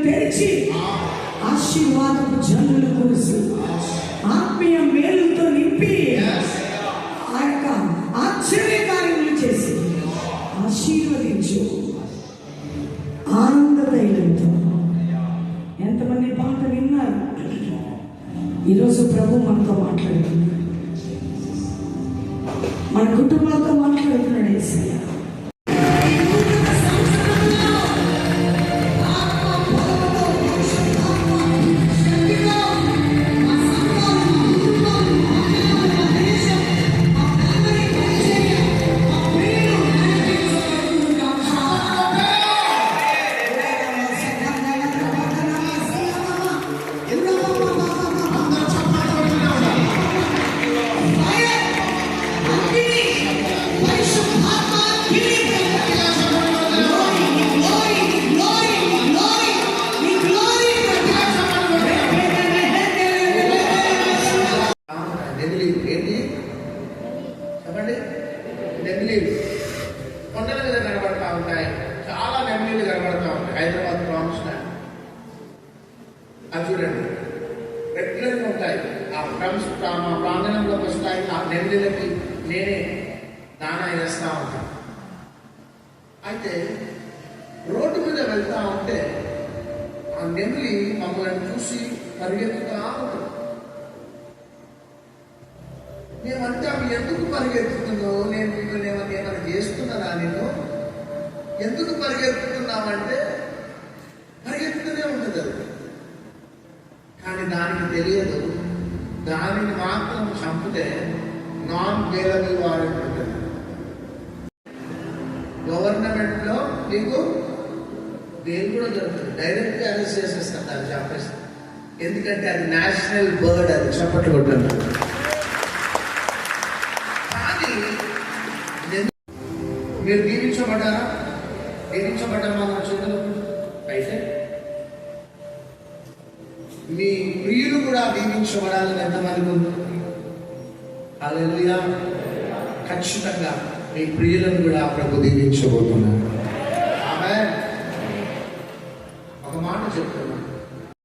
తెరిచి ఆశీర్వాదపు జల్లులు కురిసి ఆత్మీయ మేలుతో నింపి ఆ యొక్క ఆశ్చర్య కార్యములు చేసి ఆశీర్వదించు ఆనంద తైలంతో. ఎంతమంది పాట విన్నారు? ఈరోజు ప్రభు మనతో మాట్లాడుతున్నాడు, మన కుటుంబాలతో మాట్లాడుతున్నాడు. యేసయ్య నెమిలీలు కొండల మీద కనబడతా ఉంటాయి. చాలా నెమిలీలు కనబడతా ఉంటాయి. హైదరాబాద్ ప్రామిస్ ల్యాండ్ అది చూడండి, రెగ్యులర్గా ఉంటాయి. ఆ ఫ్రమ్స్ మా ప్రాంగణంలోకి వస్తాయి. ఆ నెమిలీలకి నేనే దానా వేస్తూ ఉంటాను. అయితే రోడ్డు మీద వెళ్తా ఉంటే ఆ నెమిలి మమ్మల్ని చూసి పరిగెత్తుతా ఉంటుంది. మేమంటే అవి ఎందుకు పరిగెత్తుతుందో, నేను మిమ్మల్ని ఏమైనా చేస్తున్నానా, నేను ఎందుకు పరిగెత్తుతున్నామంటే పరిగెత్తుతూనే ఉంటుంది అది. కానీ దానికి తెలియదు, దానిని మాత్రం చంపితే నాన్ వేలబుల్ వారెంట్ ఉంటుంది. గవర్నమెంట్లో మీకు దేని కూడా జరుగుతుంది, డైరెక్ట్గా అరెస్ట్ చేసేస్తారు, దాన్ని చంపేస్తారు. ఎందుకంటే అది నేషనల్ బర్డ్, అది చప్పట్లు కొట్టారు. మీరు దీవించబడ్డారా? దీవించబడ్డామా మన చేతులు? అయితే మీ ప్రియులు కూడా దీవించబడాలని ఎంతమంది ఉంది? హల్లెలూయా! ఖచ్చితంగా మీ ప్రియులను కూడా ప్రభు దీవించబోతున్నారు.